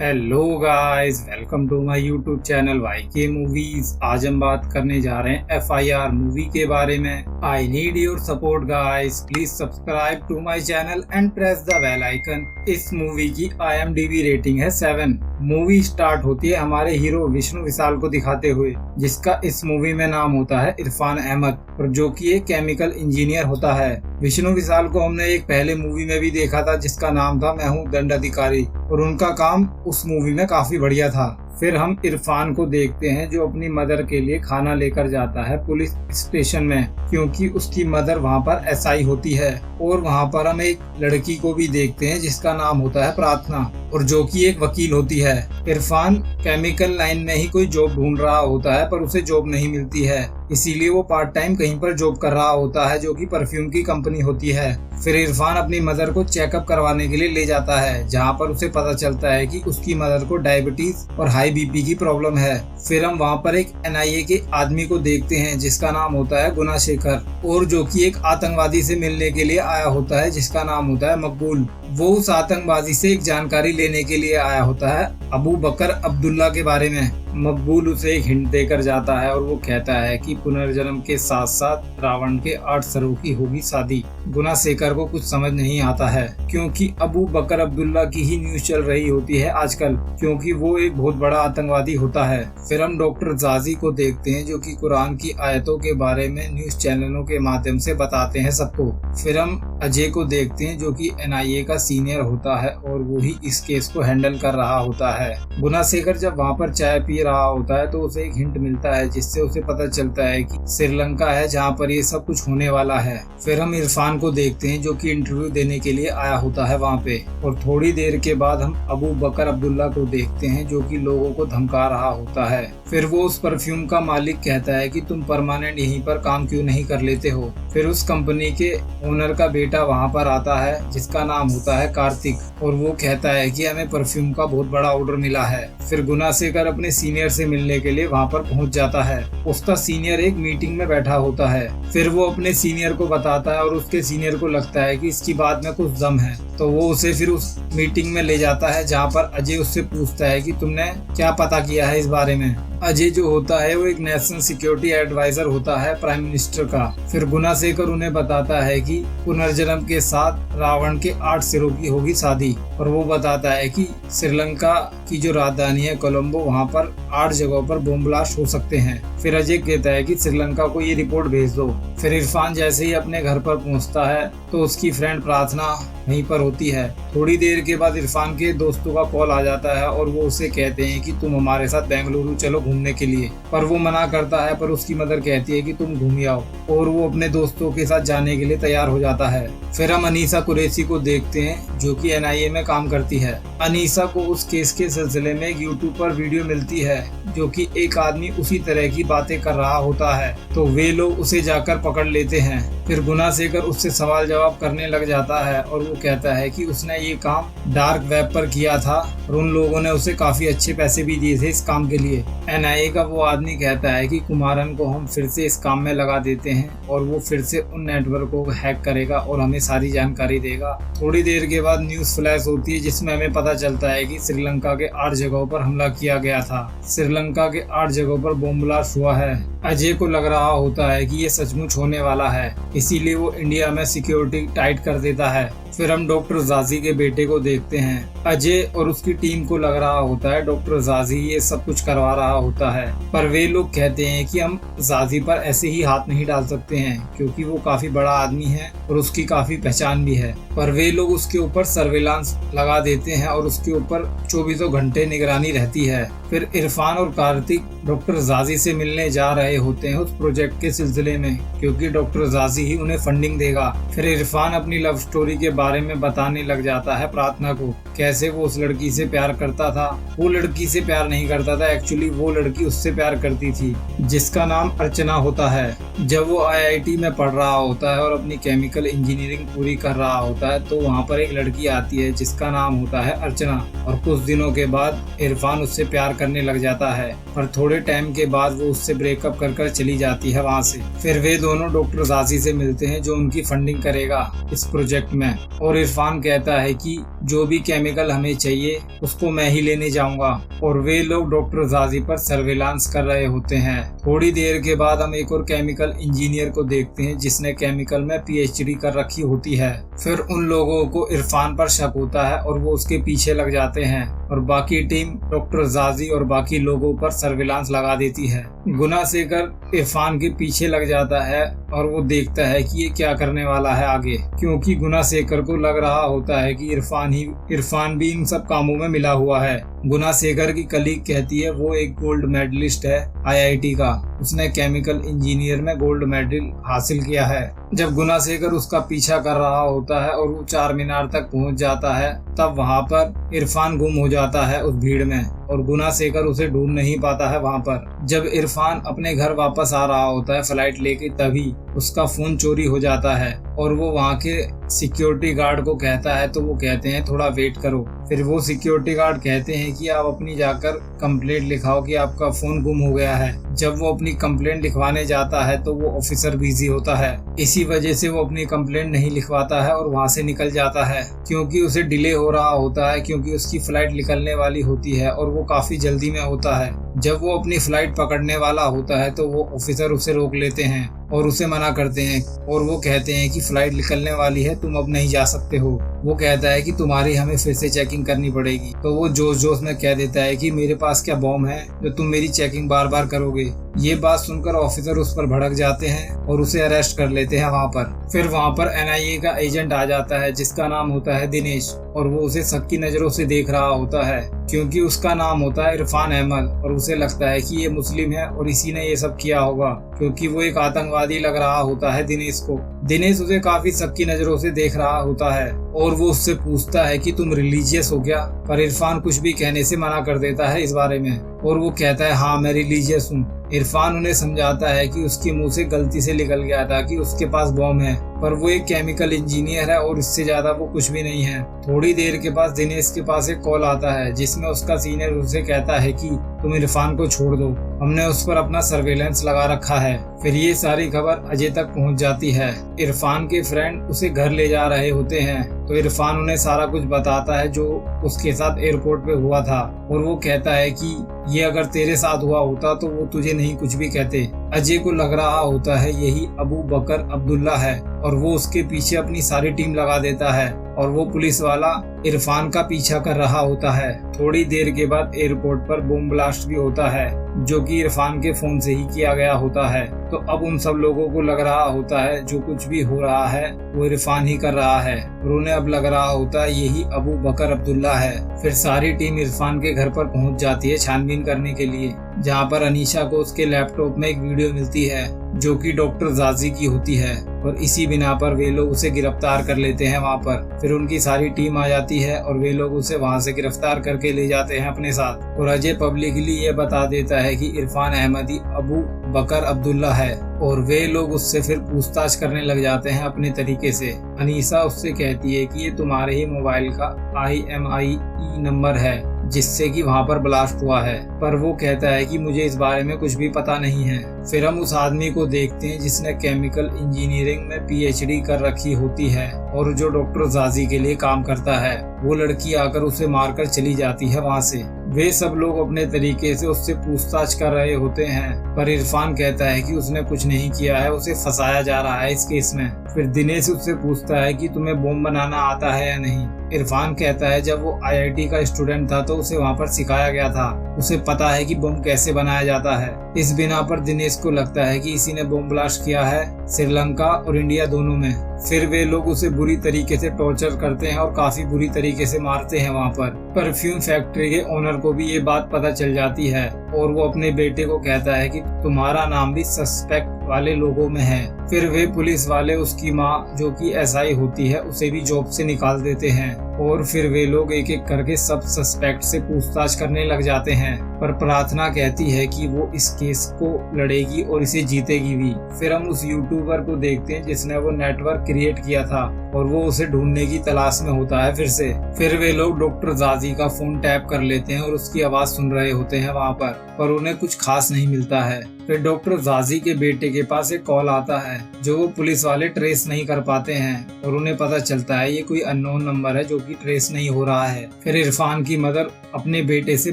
Hello guys, welcome to my YouTube channel YK movies. आज हम बात करने जा रहे हैं FIR मूवी के बारे में। I need your support guys, please subscribe to my channel and press the bell icon. इस मूवी की IMDb रेटिंग है 7। मूवी स्टार्ट होती है हमारे हीरो विष्णु विशाल को दिखाते हुए, जिसका इस मूवी में नाम होता है इरफान अहमद, और जो कि एक केमिकल इंजीनियर होता है। विष्णु विशाल को हमने एक पहले मूवी में भी देखा था जिसका नाम था मैं हूँ दंडाधिकारी, और उनका काम उस मूवी में काफी बढ़िया था। फिर हम इरफान को देखते हैं जो अपनी मदर के लिए खाना लेकर जाता है पुलिस स्टेशन में, क्योंकि उसकी मदर वहाँ पर SI होती है। और वहाँ पर हम एक लड़की को भी देखते हैं जिसका नाम होता है प्रार्थना, और जो कि एक वकील होती है। इरफान केमिकल लाइन में ही कोई जॉब ढूंढ रहा होता है, पर उसे जॉब नहीं मिलती है, इसीलिए वो पार्ट टाइम कहीं पर जॉब कर रहा होता है जो कि परफ्यूम की कंपनी होती है। फिर इरफान अपनी मदर को चेकअप करवाने के लिए ले जाता है, जहाँ पर उसे पता चलता है कि उसकी मदर को डायबिटीज और हाई BP की प्रॉब्लम है। फिर हम वहाँ पर एक NIA के आदमी को देखते हैं जिसका नाम होता है गुना शेखर, और जो कि एक आतंकवादी से मिलने के लिए आया होता है जिसका नाम होता है मकबूल। वो उस आतंकवादी से एक जानकारी लेने के लिए आया होता है अबू बकर अब्दुल्ला के बारे में। मकबूल उसे एक हिंट देकर जाता है और वो कहता है कि पुनर्जन्म के साथ साथ रावण के 8 सरों की होगी शादी। गुना शेखर को कुछ समझ नहीं आता है, क्योंकि अबू बकर अब्दुल्ला की ही न्यूज चल रही होती है आजकल, क्योंकि वो एक बहुत बड़ा आतंकवादी होता है। फिर हम डॉक्टर जाजी को देखते हैं जो कि कुरान की आयतों के बारे में न्यूज चैनलों के माध्यम से बताते हैं सबको। फिर हम अजय को देखते हैं जो कि NIA का सीनियर होता है, और वो ही इस केस को हैंडल कर रहा होता है। गुना शेखर जब वहाँ पर चाय पी रहा होता है तो उसे एक हिंट मिलता है जिससे उसे पता चलता है कि श्रीलंका है जहाँ पर ये सब कुछ होने वाला है। फिर हम इरफान को देखते हैं जो कि इंटरव्यू देने के लिए आया होता है वहाँ पे, और थोड़ी देर के बाद हम अबू बकर अब्दुल्ला को देखते हैं जो कि लोगों को धमका रहा होता है। फिर वो उस परफ्यूम का मालिक कहता है कि तुम परमानेंट यहीं पर काम क्यों नहीं कर लेते हो। फिर उस कंपनी के ओनर का बेटा वहाँ पर आता है जिसका नाम होता है कार्तिक, और वो कहता है कि हमें परफ्यूम का बहुत बड़ा ऑर्डर मिला है। फिर गुना शेखर अपने सीनियर से मिलने के लिए वहाँ पर पहुँच जाता है। उसका सीनियर एक मीटिंग में बैठा होता है। फिर वो अपने सीनियर को बताता है और उसके सीनियर को लगता है कि इसकी बात में कुछ दम है, तो वो उसे फिर उस मीटिंग में ले जाता है जहाँ पर अजय उससे पूछता है कि तुमने क्या पता किया है इस बारे में। अजय जो होता है वो एक नेशनल सिक्योरिटी एडवाइजर होता है प्राइम मिनिस्टर का। फिर गुना शेखर उन्हें बताता है कि पुनर्जन्म के साथ रावण के 8 सिरों की होगी शादी, और वो बताता है कि श्रीलंका की जो राजधानी है कोलंबो, वहाँ पर 8 जगहों पर बम ब्लास्ट हो सकते हैं। फिर अजय कहता है कि श्रीलंका को ये रिपोर्ट भेज दो। फिर इरफान जैसे ही अपने घर पर पहुँचता है तो उसकी फ्रेंड प्रार्थना वहीं पर होती है। थोड़ी देर के बाद इरफान के दोस्तों का कॉल आ जाता है और वो उसे कहते हैं कि तुम हमारे साथ बेंगलुरु चलो घूमने के लिए, पर वो मना करता है। पर उसकी मदर कहती है कि तुम घूम आओ, और वो अपने दोस्तों के साथ जाने के लिए तैयार हो जाता है। फिर हम अनीसा कुरैशी को देखते हैं जो कि NIA में काम करती है। अनीसा को उस केस के सिलसिले में यूट्यूब पर वीडियो मिलती है जो कि एक आदमी उसी तरह की बातें कर रहा होता है, तो वे लोग उसे जाकर पकड़ लेते हैं। फिर गुना शेखर उससे सवाल जवाब करने लग जाता है और वो कहता है कि उसने ये काम डार्क वेब पर किया था और उन लोगों ने उसे काफी अच्छे पैसे भी दिए थे इस काम के लिए। NIA का वो आदमी कहता है कि कुमारन को हम फिर से इस काम में लगा देते हैं और वो फिर से उन नेटवर्क को हैक करेगा और हमें सारी जानकारी देगा। थोड़ी देर के बाद न्यूज फ्लैश होती है जिसमें हमें पता चलता है कि श्रीलंका के 8 जगहों पर हमला किया गया था। श्रीलंका के 8 जगहों पर बम ब्लास्ट हुआ है। अजय को लग रहा होता है कि ये सचमुच होने वाला है, इसीलिए वो इंडिया में सिक्योरिटी टाइट कर देता है। फिर हम डॉक्टर जाजी के बेटे को देखते हैं। अजय और उसकी टीम को लग रहा होता है डॉक्टर जाजी ये सब कुछ करवा रहा होता है, पर वे लोग कहते हैं कि हम जाजी पर ऐसे ही हाथ नहीं डाल सकते हैं क्योंकि वो काफी बड़ा आदमी है और उसकी काफी पहचान भी है। पर वे लोग उसके ऊपर सर्विलांस लगा देते हैं और उसके ऊपर 24 घंटे निगरानी रहती है। फिर इरफान और कार्तिक डॉक्टर जाजी से मिलने जा रहे होते हैं उस प्रोजेक्ट के सिलसिले में, क्योंकि डॉक्टर जाजी ही उन्हें फंडिंग देगा। फिर इरफान अपनी लव स्टोरी के बारे में बताने लग जाता है प्रार्थना को, कैसे वो उस लड़की से प्यार करता था। वो लड़की से प्यार नहीं करता था, एक्चुअली वो लड़की उससे प्यार करती थी जिसका नाम अर्चना होता है। जब वो IIT में पढ़ रहा होता है और अपनी केमिकल इंजीनियरिंग पूरी कर रहा होता है तो वहाँ पर एक लड़की आती है जिसका नाम होता है अर्चना, और कुछ दिनों के बाद इरफान उससे प्यार करने लग जाता है, पर थोड़े टाइम के बाद वो उससे ब्रेकअप कर चली जाती है वहाँ से। फिर वे दोनों डॉक्टर जाजी से मिलते हैं जो उनकी फंडिंग करेगा इस प्रोजेक्ट में, और इरफान कहता है कि जो भी केमिकल हमें चाहिए उसको मैं ही लेने जाऊंगा। और वे लोग डॉक्टर जाजी पर सर्वेलांस कर रहे होते हैं। थोड़ी देर के बाद हम एक और केमिकल इंजीनियर को देखते हैं जिसने केमिकल में PhD कर रखी होती है। फिर उन लोगों को इरफान पर शक होता है और वो उसके पीछे लग जाते हैं और बाकी टीम डॉक्टर जाजी और बाकी लोगों पर सर्वेलांस लगा देती है। गुना शेखर इरफान के पीछे लग जाता है और वो देखता है कि ये क्या करने वाला है आगे, क्योंकि गुना शेखर को लग रहा होता है कि इरफान भी इन सब कामों में मिला हुआ है। गुना शेखर की कलीग कहती है वो एक गोल्ड मेडलिस्ट है IIT का, उसने केमिकल इंजीनियर में गोल्ड मेडल हासिल किया है। जब गुना शेखर उसका पीछा कर रहा होता है और वो 4 मीनार तक पहुंच जाता है, तब वहां पर इरफान गुम हो जाता है उस भीड़ में और गुना शेखर उसे ढूंढ नहीं पाता है वहां पर। जब इरफान अपने घर वापस आ रहा होता है फ्लाइट लेके, तभी उसका फोन चोरी हो जाता है और वो वहां के सिक्योरिटी गार्ड को कहता है, तो वो कहते हैं थोड़ा वेट करो। फिर वो सिक्योरिटी गार्ड कहते हैं कि आप अपनी जाकर कंप्लेंट लिखाओ कि आपका फोन गुम हो गया है। जब वो अपनी कंप्लेंट लिखवाने जाता है तो वो ऑफिसर बिजी होता है, इसी वजह से वो अपनी कंप्लेंट नहीं लिखवाता है और वहां से निकल जाता है, क्योंकि उसे डिले हो रहा होता है, क्योंकि उसकी फ्लाइट निकलने वाली होती है और वो काफी जल्दी में होता है। जब वो अपनी फ्लाइट पकड़ने वाला होता है तो वो ऑफिसर उसे रोक लेते हैं और उसे मना करते हैं और वो कहते हैं कि फ्लाइट निकलने वाली है, तुम अब नहीं जा सकते हो। वो कहता है कि तुम्हारी हमें फिर से चेकिंग करनी पड़ेगी। तो वो जोश में कह देता है कि मेरे पास क्या बॉम्ब है जो तुम मेरी चेकिंग बार बार करोगे। ये बात सुनकर ऑफिसर उस पर भड़क जाते हैं और उसे अरेस्ट कर लेते हैं वहाँ पर। फिर वहाँ पर NIA का एजेंट आ जाता है जिसका नाम होता है दिनेश, और वो उसे शक की नजरों से देख रहा होता है क्योंकि उसका नाम होता है इरफान अहमद और उसे लगता है कि ये मुस्लिम है और इसी ने ये सब किया होगा, क्योंकि वो एक आतंकवादी लग रहा होता है दिनेश को। दिनेश उसे काफी शक की नजरों से देख रहा होता है और वो उससे पूछता है कि तुम रिलीजियस हो क्या, पर इरफान कुछ भी कहने से मना कर देता है इस बारे में और वो कहता है हाँ मैं रिलीजियस हूँ। इरफान उन्हें समझाता है कि उसके मुंह से गलती से निकल गया था कि उसके पास बॉम्ब है, पर वो एक केमिकल इंजीनियर है और इससे ज्यादा वो कुछ भी नहीं है। थोड़ी देर के बाद दिनेश के पास एक कॉल आता है जिसमें उसका सीनियर उसे कहता है कि तुम इरफान को छोड़ दो, हमने उस पर अपना सर्वेलेंस लगा रखा है। फिर ये सारी खबर अजय तक पहुंच जाती है। इरफान के फ्रेंड उसे घर ले जा रहे होते हैं तो इरफान उन्हें सारा कुछ बताता है जो उसके साथ एयरपोर्ट पे हुआ था और वो कहता है कि ये अगर तेरे साथ हुआ होता तो वो तुझे नहीं कुछ भी कहते। अजय को लग रहा होता है यही अबू बकर अब्दुल्ला है और वो उसके पीछे अपनी सारी टीम लगा देता है और वो पुलिस वाला इरफान का पीछा कर रहा होता है। थोड़ी देर के बाद एयरपोर्ट पर बम ब्लास्ट भी होता है जो कि इरफान के फोन से ही किया गया होता है। तो अब उन सब लोगों को लग रहा होता है जो कुछ भी हो रहा है वो इरफान ही कर रहा है और उन्हें अब लग रहा होता है यही अबू बकर अब्दुल्ला है। फिर सारी टीम इरफान के घर पर पहुंच जाती है छानबीन करने के लिए, जहां पर अनीशा को उसके लैपटॉप में एक वीडियो मिलती है जो कि डॉक्टर जाजी की होती है और इसी बिना पर वे लोग उसे गिरफ्तार कर लेते हैं वहां पर। फिर उनकी सारी टीम आ जाती है और वे लोग उसे वहां से गिरफ्तार करके ले जाते हैं अपने साथ। और अजय पब्लिकली ये बता देता है कि इरफान अहमदी अबू बकर अब्दुल्ला है और वे लोग उससे फिर पूछताछ करने लग जाते हैं अपने तरीके से। अनीसा उससे कहती है कि ये तुम्हारे ही मोबाइल का IMEI नंबर है जिससे कि वहां पर ब्लास्ट हुआ है, पर वो कहता है कि मुझे इस बारे में कुछ भी पता नहीं है। फिर हम उस आदमी को देखते हैं जिसने केमिकल इंजीनियरिंग में PhD कर रखी होती है और जो डॉक्टर जाजी के लिए काम करता है। वो लड़की आकर उसे मारकर चली जाती है वहां से। वे सब लोग अपने तरीके से उससे पूछताछ कर रहे होते हैं, पर इरफान कहता है कि उसने कुछ नहीं किया है, उसे फंसाया जा रहा है इस केस में। फिर दिनेश उससे पूछता है कि तुम्हें बम बनाना आता है या नहीं। इरफान कहता है जब वो IIT का स्टूडेंट था तो उसे वहाँ पर सिखाया गया था, उसे पता है कि बम कैसे बनाया जाता है। इस बिना पर दिनेश को लगता है कि इसी ने बम ब्लास्ट किया है श्रीलंका और इंडिया दोनों में। फिर वे लोग उसे बुरी तरीके से टॉर्चर करते हैं और काफी बुरी तरीके से मारते हैं वहाँ पर। परफ्यूम फैक्ट्री के ओनर को भी ये बात पता चल जाती है और वो अपने बेटे को कहता है कि तुम्हारा नाम भी सस्पेक्ट वाले लोगों में है। फिर वे पुलिस वाले उसकी माँ जो कि SI होती है उसे भी जॉब से निकाल देते हैं और फिर वे लोग एक एक करके सब सस्पेक्ट से पूछताछ करने लग जाते हैं। पर प्रार्थना कहती है कि वो इस केस को लड़ेगी और इसे जीतेगी भी। फिर हम उस यूट्यूबर को देखते हैं जिसने वो नेटवर्क क्रिएट किया था और वो उसे ढूंढने की तलाश में होता है फिर से। फिर वे लोग डॉक्टर जाजी का फोन टैप कर लेते हैं और उसकी आवाज सुन रहे होते हैं वहाँ पर उन्हें कुछ खास नहीं मिलता है। फिर डॉक्टर जाजी के बेटे के पास एक कॉल आता है जो वो पुलिस वाले ट्रेस नहीं कर पाते हैं और उन्हें पता चलता है ये कोई अननोन नंबर है जो कि ट्रेस नहीं हो रहा है। फिर इरफान की मदर अपने बेटे से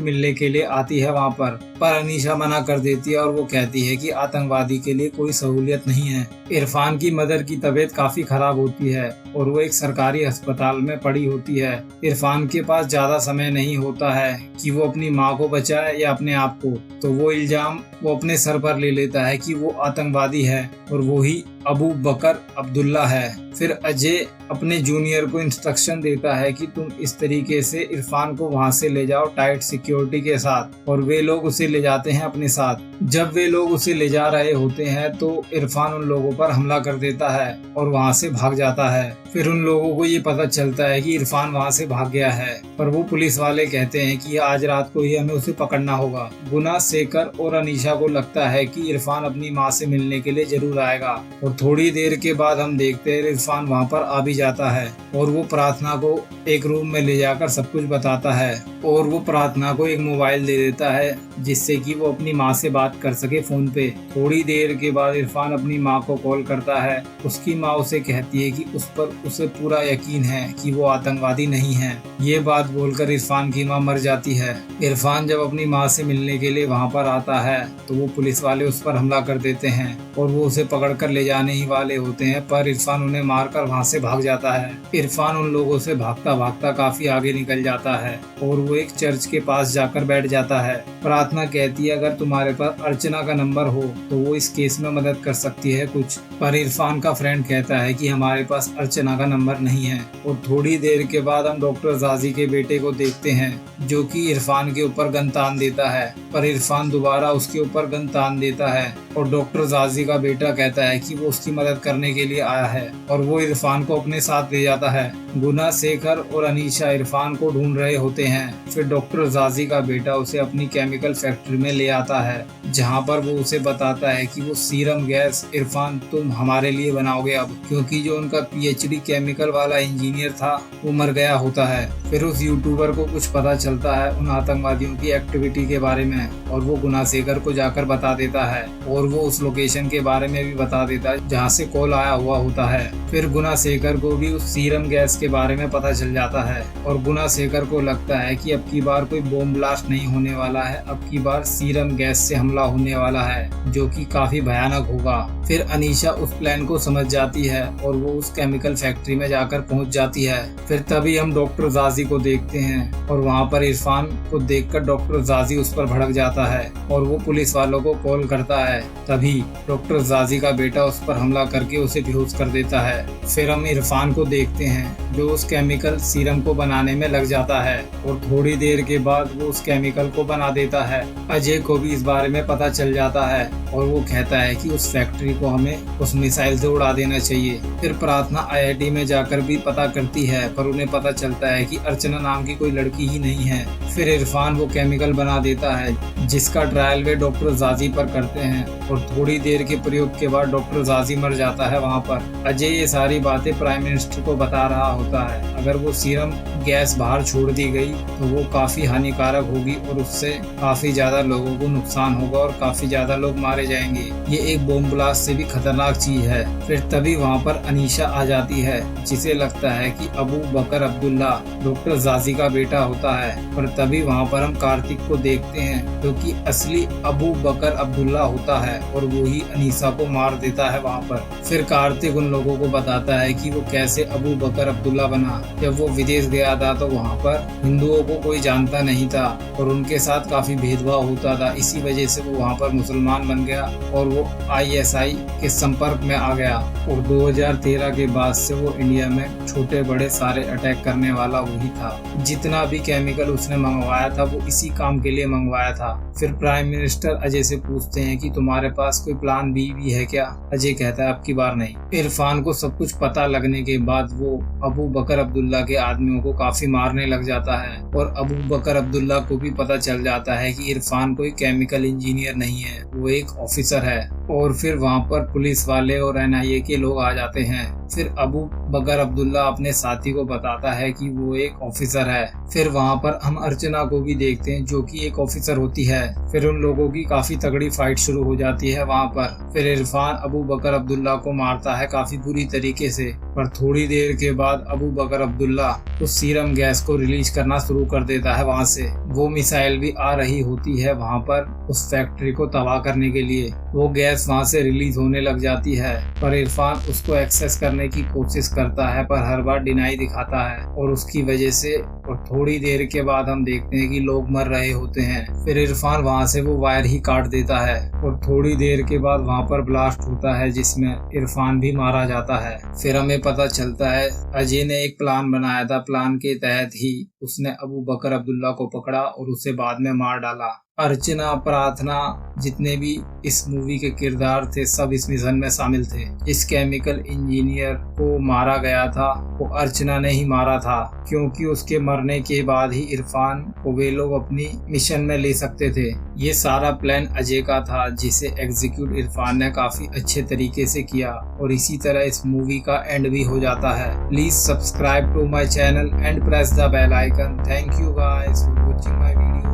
मिलने के लिए आती है वहाँ पर अनीशा मना कर देती है और वो कहती है कि आतंकवादी के लिए कोई सहूलियत नहीं है। इरफान की मदर की तबीयत काफी खराब होती है और वो एक सरकारी अस्पताल में पड़ी होती है। इरफान के पास ज्यादा समय नहीं होता है कि वो अपनी माँ को बचाए या अपने आप को, तो वो इल्जाम वो अपने सर पर ले लेता है कि वो आतंकवादी है और वो ही अबू बकर अब्दुल्ला है। फिर अजय अपने जूनियर को इंस्ट्रक्शन देता है कि तुम इस तरीके से इरफान को वहां से ले जाओ टाइट सिक्योरिटी के साथ, और वे लोग उसे ले जाते हैं अपने साथ। जब वे लोग उसे ले जा रहे होते हैं तो इरफान उन लोगों पर हमला कर देता है और वहां से भाग जाता है। फिर उन लोगों को ये पता चलता है कि इरफान वहां से भाग गया है, पर वो पुलिस वाले कहते हैं कि आज रात को ही हमें उसे पकड़ना होगा। गुना, शेखर और अनीशा को लगता है कि इरफान अपनी माँ से मिलने के लिए जरूर आएगा, और थोड़ी देर के बाद हम देखते हैं इरफान वहाँ पर आ भी जाता है और वो प्रार्थना को एक रूम में ले जाकर सब कुछ बताता है और वो प्रार्थना को एक मोबाइल दे देता है जिससे कि वो अपनी माँ से बात कर सके फोन पे। थोड़ी देर के बाद इरफान अपनी माँ को कॉल करता है। उसकी माँ उसे कहती है कि उस पर उसे पूरा यकीन है कि वो आतंकवादी नहीं है। ये बात बोलकर इरफान की माँ मर जाती है। इरफान जब अपनी माँ से मिलने के लिए वहाँ पर आता है तो वो पुलिस वाले उस पर हमला कर देते हैं और वो उसे पकड़कर ले जाने ही वाले होते हैं, पर इरफान उन्हें मारकर वहाँ से भाग जाता है। इरफान उन लोगों से भागता भागता काफी आगे निकल जाता है और वो एक चर्च के पास जाकर बैठ जाता है। प्रार्थना कहती है अगर तुम्हारे पास अर्चना का नंबर हो तो वो इस केस में मदद कर सकती है कुछ, पर इरफान का फ्रेंड कहता है कि हमारे पास अर्चना का नंबर नहीं है। और थोड़ी देर के बाद हम डॉक्टर जाजी के बेटे को देखते हैं जो कि इरफान के ऊपर गन तान देता है, पर इरफान दोबारा उसके ऊपर गन तान देता है और डॉक्टर जाजी का बेटा कहता है कि वो उसकी मदद करने के लिए आया है और वो इरफान को अपने साथ ले जाता है। गुना, शेखर और अनीशा इरफान को ढूंढ रहे होते हैं। फिर डॉक्टर जाजी का बेटा उसे अपनी केमिकल फैक्ट्री में ले आता है जहां पर वो उसे बताता है कि वो सीरम गैस इरफान तुम हमारे लिए बनाओगे अब, क्योंकि जो उनका पीएचडी केमिकल वाला इंजीनियर था वो मर गया होता है। फिर उस यूट्यूबर को कुछ पता चलता है उन आतंकवादियों की एक्टिविटी के बारे में और वो गुना शेखर को जाकर बता देता है और वो उस लोकेशन के बारे में भी बता देता है जहाँ से कॉल आया हुआ होता है। फिर गुना शेखर को भी उस सीरम गैस के बारे में पता चल जाता है और गुना शेखर को लगता है कि अब की बार कोई बॉम्ब ब्लास्ट नहीं होने वाला है, अब की बार सीरम गैस से हमला होने वाला है जो कि काफी भयानक होगा। फिर अनीशा उस प्लान को समझ जाती है और वो उस केमिकल फैक्ट्री में जाकर पहुंच जाती है। फिर तभी हम डॉक्टर जाजी को देखते हैं और वहाँ पर इरफान को देखकर डॉक्टर जाजी उस पर भड़क जाता है और वो पुलिस वालों को कॉल करता है। तभी डॉक्टर जाजी का बेटा उस पर हमला करके उसे बेहोश कर देता है। फिर हम इरफान को देखते हैं जो उस केमिकल सीरम को बनाने में लग जाता है और थोड़ी देर के बाद वो उस केमिकल को बना देता है। अजय को भी इस बारे में पता चल जाता है और वो कहता है कि उस फैक्ट्री को हमें उस मिसाइल से उड़ा देना चाहिए। फिर प्रार्थना आईआईटी में जाकर भी पता करती है पर उन्हें पता चलता है कि अर्चना नाम की कोई लड़की ही नहीं है। फिर इरफान वो केमिकल बना देता है जिसका ट्रायल वे डॉक्टर जाजी पर करते हैं और थोड़ी देर के प्रयोग के बाद डॉक्टर जाजी मर जाता है वहाँ पर। अजय ये सारी बातें प्राइम मिनिस्टर को बता रहा होता है। अगर वो सीरम गैस बाहर छोड़ दी गई तो वो काफी हानिकारक होगी और उससे काफी ज्यादा लोगों को नुकसान होगा और काफी ज्यादा लोग मारे जाएंगे। ये एक बॉम्ब ब्लास्ट से भी खतरनाक चीज है। फिर तभी वहाँ पर अनीशा आ जाती है जिसे लगता है कि अबू बकर अब्दुल्ला डॉक्टर जाजी का बेटा होता है, पर तभी वहाँ पर हम कार्तिक को देखते हैं जो कि असली अबू बकर अब्दुल्ला होता है और वो ही अनीशा को मार देता है वहाँ पर। फिर कार्तिक उन लोगों को बताता है कि वो कैसे अबू बकर अब्दुल्ला बना। जब वो विदेश गया था तो वहाँ पर हिंदुओं को कोई जानता नहीं था और उनके साथ काफी भेदभाव होता था, इसी वजह से वो वहाँ पर मुसलमान बन गया और वो आईएसआई के संपर्क में आ गया और 2013 के बाद से वो इंडिया में छोटे बड़े सारे अटैक करने वाला वही था। जितना भी केमिकल उसने मंगवाया था वो इसी काम के लिए मंगवाया था। फिर प्राइम मिनिस्टर अजय से पूछते हैं कि तुम्हारे पास कोई प्लान बी भी है क्या। अजय अजय कहता है अब की बार नहीं। इरफान को सब कुछ पता लगने के बाद वो अबू बकर अब्दुल्ला के आदमियों को काफी मारने लग जाता है और अबू बकर अब्दुल्ला को भी पता चल जाता है कि इरफान कोई केमिकल इंजीनियर नहीं है, वो एक ऑफिसर है। और फिर वहाँ पर पुलिस वाले और NIA के लोग आ जाते हैं। फिर अबू बकर अब्दुल्ला अपने साथी को बताता है कि वो एक ऑफिसर है। फिर वहाँ पर हम अर्चना को भी देखते हैं जो कि एक ऑफिसर होती है। फिर उन लोगों की काफी तगड़ी फाइट शुरू हो जाती है वहाँ पर। फिर इरफान अबू बकर अब्दुल्ला को मारता है काफी बुरी तरीके से, पर थोड़ी देर के बाद अबू बकर अब्दुल्ला उस सीरम गैस को रिलीज करना शुरू कर देता है वहाँ से। वो मिसाइल भी आ रही होती है वहाँ पर उस फैक्ट्री को तबाह करने के लिए। वो गैस वहाँ से रिलीज होने लग जाती है, पर इरफान उसको एक्सेस करने की कोशिश करता है पर हर बार डिनाई दिखाता है और उसकी वजह से और थोड़ी देर के बाद हम देखते हैं कि लोग मर रहे होते हैं। फिर इरफान वहाँ से वो वायर ही काट देता है और थोड़ी देर के बाद वहाँ पर ब्लास्ट होता है जिसमें इरफान भी मारा जाता है। फिर हमें पता चलता है अजय ने एक प्लान बनाया था, प्लान के तहत ही उसने अबू बकर अब्दुल्ला को पकड़ा और उसे बाद में मार डाला। अर्चना, प्रार्थना, जितने भी इस मूवी के किरदार थे सब इस मिशन में शामिल थे। इस केमिकल इंजीनियर को मारा गया था वो अर्चना ने ही मारा था, क्योंकि उसके मरने के बाद ही इरफान को वे लोग अपनी मिशन में ले सकते थे। ये सारा प्लान अजय का था जिसे एग्जीक्यूट इरफान ने काफी अच्छे तरीके से किया और इसी तरह इस मूवी का एंड भी हो जाता है। Please subscribe to my channel and press the bell icon. Thank you guys for watching my video.